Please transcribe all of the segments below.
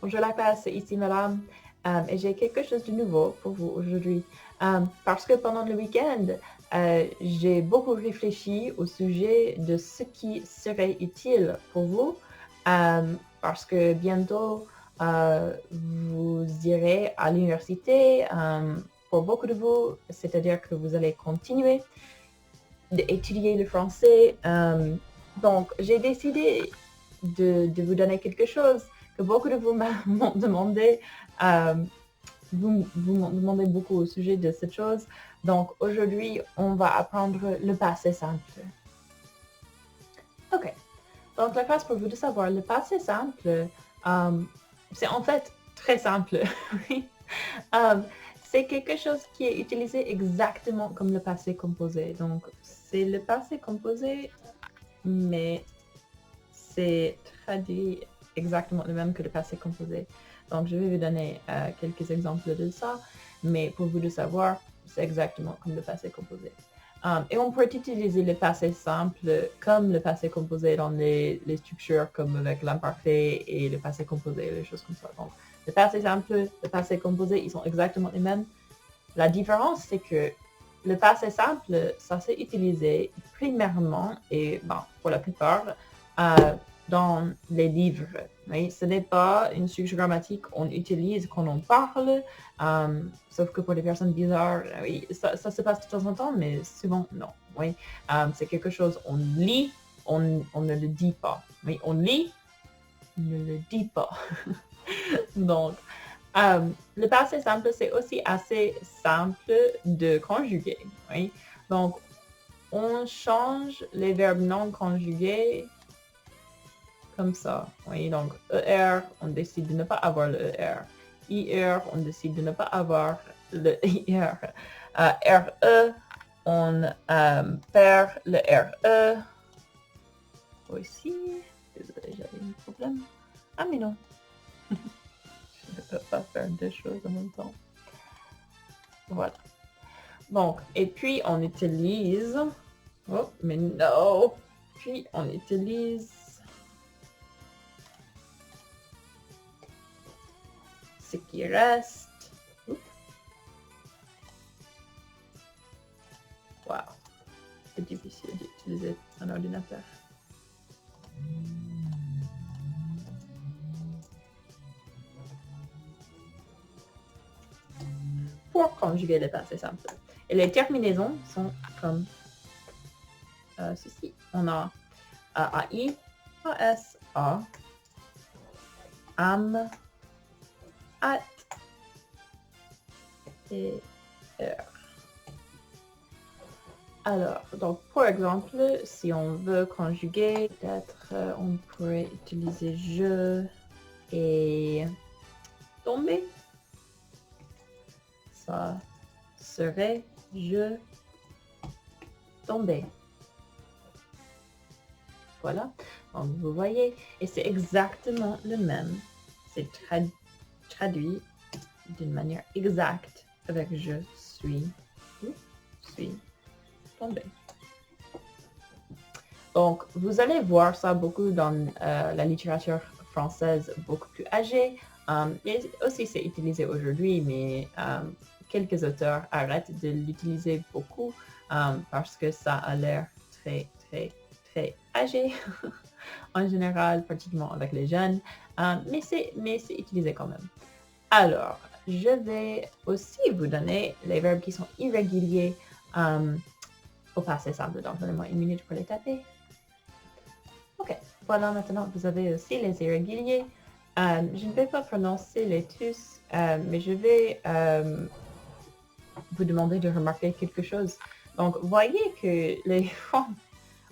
Bonjour la classe, ici Madame, et j'ai quelque chose de nouveau pour vous aujourd'hui. Parce que pendant le week-end, j'ai beaucoup réfléchi au sujet de ce qui serait utile pour vous, parce que bientôt, vous irez à l'université. Pour beaucoup de vous, c'est-à-dire que vous allez continuer d'étudier le français. Donc, j'ai décidé de vous donner quelque chose que beaucoup de vous m'ont demandé. Euh, vous m'en demandez beaucoup au sujet de cette chose. Donc, aujourd'hui, on va apprendre le passé simple. OK. Donc, la classe, pour vous de savoir, le passé simple, c'est en fait très simple. C'est quelque chose qui est utilisé exactement comme le passé composé. Donc, c'est le passé composé, mais c'est traduit exactement le même que le passé composé. Donc, je vais vous donner quelques exemples de ça, mais pour vous de savoir, c'est exactement comme le passé composé. Et on peut utiliser le passé simple comme le passé composé dans les structures comme avec l'imparfait et le passé composé, les choses comme ça. Donc, le passé simple, le passé composé, ils sont exactement les mêmes. La différence, c'est que le passé simple, ça s'est utilisé primairement et pour la plupart dans les livres. Oui? Ce n'est pas une structure grammatique qu'on utilise quand on parle, sauf que pour les personnes bizarres, oui, ça se passe de temps en temps, mais souvent non. Oui? C'est quelque chose, on lit, on ne le dit pas. Oui? On lit, on ne le dit pas. Donc, le passé simple, c'est aussi assez simple de conjuguer. Oui? Donc, on change les verbes non conjugués comme ça. Oui? Donc, ER, on décide de ne pas avoir le ER. IR, on décide de ne pas avoir le IR. RE, on perd le RE. Aussi, désolé, j'avais un problème. Ah, mais non. Je ne peux pas faire deux choses en même temps. Voilà. Donc, et puis on utilise... Oh, mais non! Puis on utilise ce qui reste. Oups. Wow, c'est difficile d'utiliser un ordinateur. Pour conjuguer le passé simple. Et les terminaisons sont comme ceci. On a AI, AS, A, AM, AT et R. Alors, donc, par exemple, si on veut conjuguer, peut-être on pourrait utiliser je et tomber. Ça serait je tomber. Voilà. Donc, vous voyez, et c'est exactement le même. C'est traduit d'une manière exacte avec je suis tombé. Donc, vous allez voir ça beaucoup dans la littérature française beaucoup plus âgée. Et aussi, c'est utilisé aujourd'hui, mais quelques auteurs arrêtent de l'utiliser beaucoup parce que ça a l'air très, très, très âgé en général, particulièrement avec les jeunes. Mais c'est utilisé quand même. Alors, je vais aussi vous donner les verbes qui sont irréguliers au passé simple. Donc, donnez-moi une minute pour les taper. Ok, voilà, maintenant vous avez aussi les irréguliers. Je ne vais pas prononcer les tous, mais je vais vous demander de remarquer quelque chose. Donc, voyez que les formes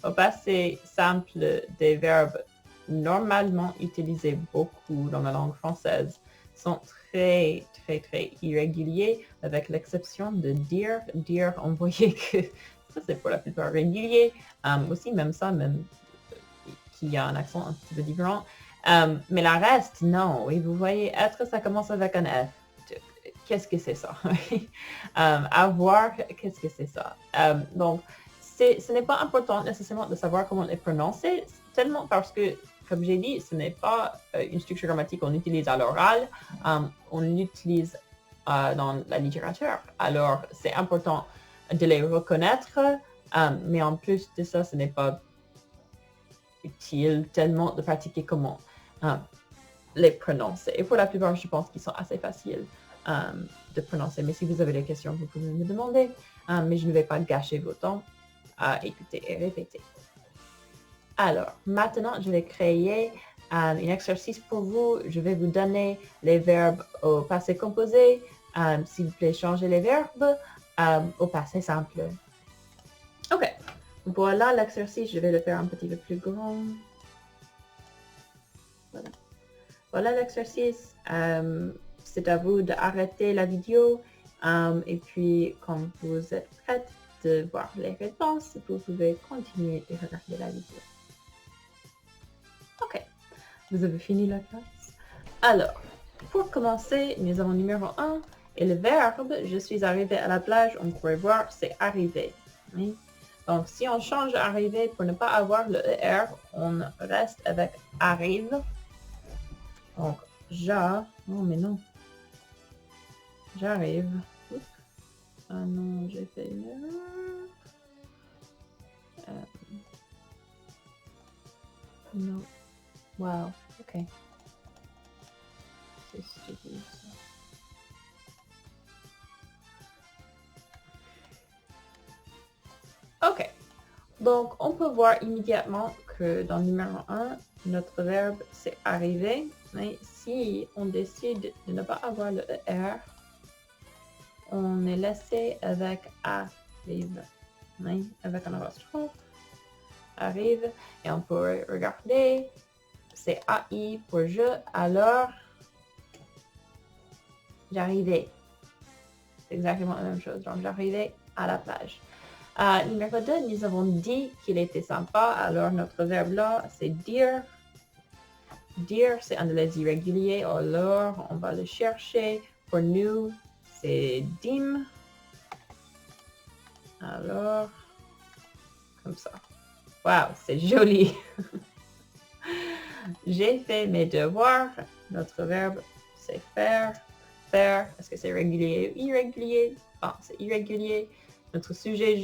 au passé simple des verbes normalement utilisés beaucoup dans la langue française sont très, très, très irréguliers, avec l'exception de dire. Dire, on voyait que ça, c'est pour la plupart régulier. Aussi, même ça, même qui a un accent un petit peu différent. Mais la reste, non. Oui, vous voyez, être, ça commence avec un F. Qu'est-ce que c'est ça? Avoir, qu'est-ce que c'est ça? Donc, ce n'est pas important nécessairement de savoir comment les prononcer, tellement parce que comme j'ai dit, ce n'est pas une structure grammatique qu'on utilise à l'oral, on l'utilise dans la littérature. Alors, c'est important de les reconnaître, mais en plus de ça, ce n'est pas utile tellement de pratiquer comment les prononcer. Et pour la plupart, je pense qu'ils sont assez faciles de prononcer. Mais si vous avez des questions, vous pouvez me demander. Mais je ne vais pas gâcher vos temps à écouter et répéter. Alors, maintenant, je vais créer un exercice pour vous. Je vais vous donner les verbes au passé composé. S'il vous plaît, changez les verbes au passé simple. OK. Voilà l'exercice. Je vais le faire un petit peu plus grand. Voilà. Voilà l'exercice. C'est à vous d'arrêter la vidéo. Et puis, quand vous êtes prête de voir les réponses, vous pouvez continuer de regarder la vidéo. OK. Vous avez fini la classe? Alors, pour commencer, nous avons numéro 1 et le verbe « Je suis arrivé à la plage », on pourrait voir, c'est « arriver ». Oui? Donc, si on change « arriver » pour ne pas avoir le ER, on reste avec « arrive ». Donc, oh mais non. J'arrive. Oups. Ah non, j'ai fait une erreur. Non. Wow, ok. C'est stupide ça. Ok. Donc, on peut voir immédiatement que dans le numéro 1, notre verbe c'est arriver. Mais si on décide de ne pas avoir le ER, on est laissé avec arrive. Oui, avec un apostrophe. Arrive. Et on peut regarder. C'est AI pour je. Alors, j'arrivais. C'est exactement la même chose. Donc, j'arrivais à la plage. Numéro 2, nous avons dit qu'il était sympa. Alors, notre verbe là, c'est dire. Dire, c'est un de les irréguliers. Alors, on va le chercher. Pour nous, c'est dim. Alors, comme ça. Wow, c'est joli. J'ai fait mes devoirs. Notre verbe, c'est faire. Faire, est-ce que c'est régulier ou irrégulier? Ah, c'est irrégulier. Notre sujet,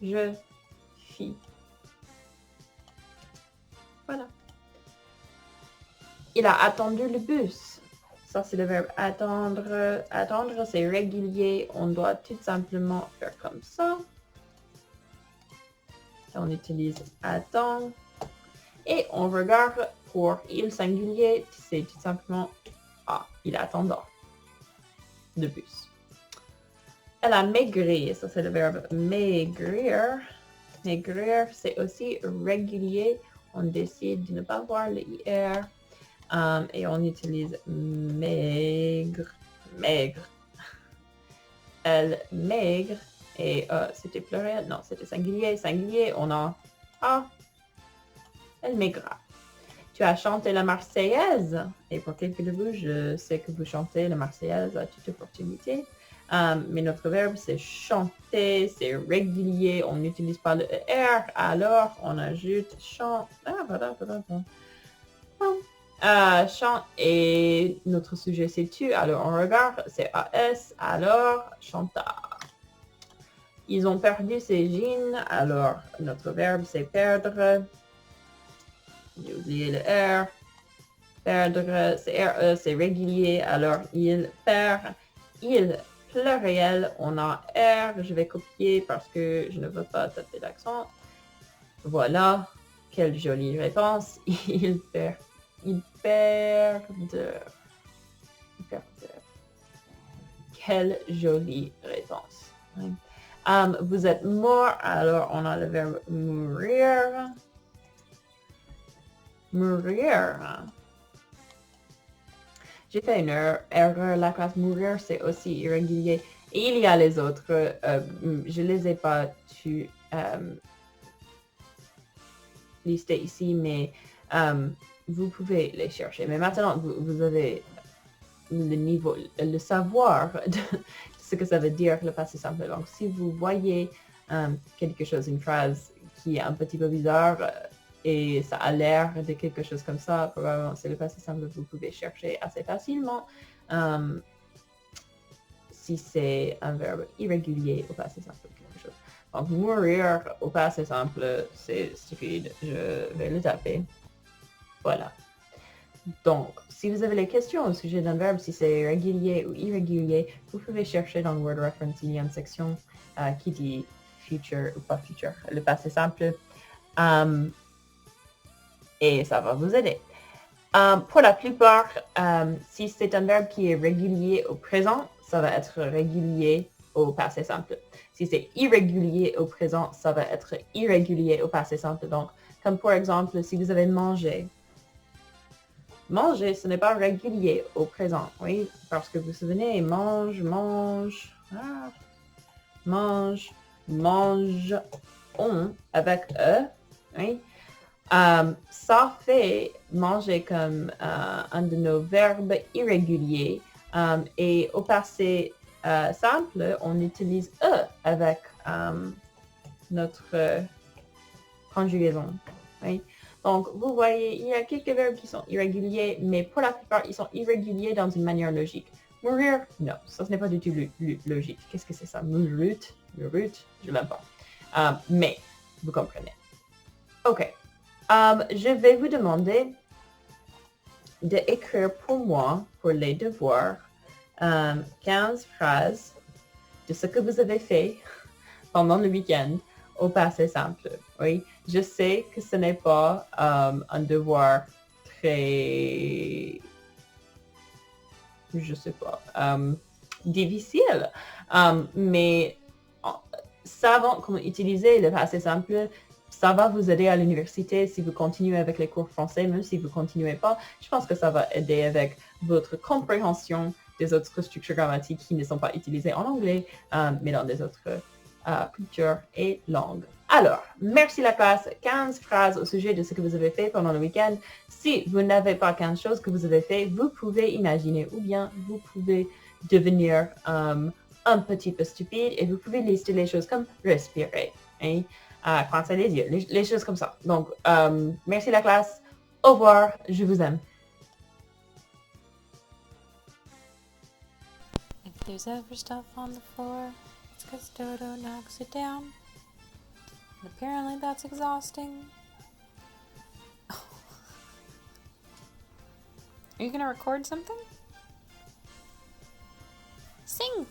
je, fis. Voilà. Il a attendu le bus. Ça, c'est le verbe attendre. Attendre, c'est régulier. On doit tout simplement faire comme ça. On utilise attend. Et on regarde pour il singulier, c'est tout simplement il attendant le bus. Elle a maigri, ça c'est le verbe maigrir. Maigrir, c'est aussi régulier. On décide de ne pas voir le IR et on utilise maigre. Maigre. Elle maigre. Et c'était pluriel, non, c'était singulier. Singulier, on a elle maigra. Tu as chanté la Marseillaise. Et pour quelques de vous, je sais que vous chantez la Marseillaise à toute opportunité. Mais notre verbe, c'est chanter, c'est régulier. On n'utilise pas le ER. Alors, on ajoute chant. Chant et notre sujet, c'est tu. Alors, on regarde, c'est AS. Alors, chantard. Ils ont perdu ses jeans. Alors, notre verbe, c'est perdre. J'ai oublié le R. Perdre, c'est RE, c'est régulier. Alors, il perd. Il, pluriel, on a R. Je vais copier parce que je ne veux pas taper l'accent. Voilà. Quelle jolie réponse. Il perd. Il perd. Quelle jolie réponse. Vous êtes mort. Alors, on a le verbe mourir. Mourir. J'ai fait une erreur. La classe mourir, c'est aussi irrégulier. Et il y a les autres. Je les ai pas listés ici, mais vous pouvez les chercher. Mais maintenant, vous avez le niveau, le savoir de ce que ça veut dire le passé simple. Donc, si vous voyez quelque chose, une phrase qui est un petit peu bizarre, et ça a l'air de quelque chose comme ça, probablement c'est le passé simple, vous pouvez chercher assez facilement. Si c'est un verbe irrégulier au passé simple ou quelque chose. Donc, mourir au passé simple, c'est stupide. Je vais le taper. Voilà. Donc, si vous avez des questions au sujet d'un verbe, si c'est régulier ou irrégulier, vous pouvez chercher dans le Word Reference. Il y a une section qui dit future ou pas future, le passé simple. Et ça va vous aider. Pour la plupart, si c'est un verbe qui est régulier au présent, ça va être régulier au passé simple. Si c'est irrégulier au présent, ça va être irrégulier au passé simple. Donc, comme par exemple, si vous avez mangé. Manger, ce n'est pas régulier au présent, oui, parce que vous vous souvenez, mange, on avec E, oui. Ça fait manger comme un de nos verbes irréguliers et au passé simple, on utilise E avec notre conjugaison. Oui. Donc, vous voyez, il y a quelques verbes qui sont irréguliers, mais pour la plupart, ils sont irréguliers dans une manière logique. Mourir, non, ça ce n'est pas du tout logique. Qu'est-ce que c'est ça? Mourir, je l'aime pas. Mais, vous comprenez. Ok. Je vais vous demander d'écrire pour moi, pour les devoirs, 15 phrases de ce que vous avez fait pendant le week-end au passé simple. Oui, je sais que ce n'est pas un devoir très, je sais pas, difficile, mais savant comment utiliser le passé simple, ça va vous aider à l'université si vous continuez avec les cours français, même si vous ne continuez pas. Je pense que ça va aider avec votre compréhension des autres structures grammatiques qui ne sont pas utilisées en anglais, mais dans des autres cultures et langues. Alors, merci la classe. 15 phrases au sujet de ce que vous avez fait pendant le week-end. Si vous n'avez pas 15 choses que vous avez fait, vous pouvez imaginer ou bien vous pouvez devenir un petit peu stupide et vous pouvez lister les choses comme respirer, hein, croiser les yeux, les choses comme ça. Donc, merci la classe. Au revoir, je vous aime. If there's ever stuff on the floor, it's 'cause Dodo knocks it down. And apparently that's exhausting. Are you gonna record something? Sing!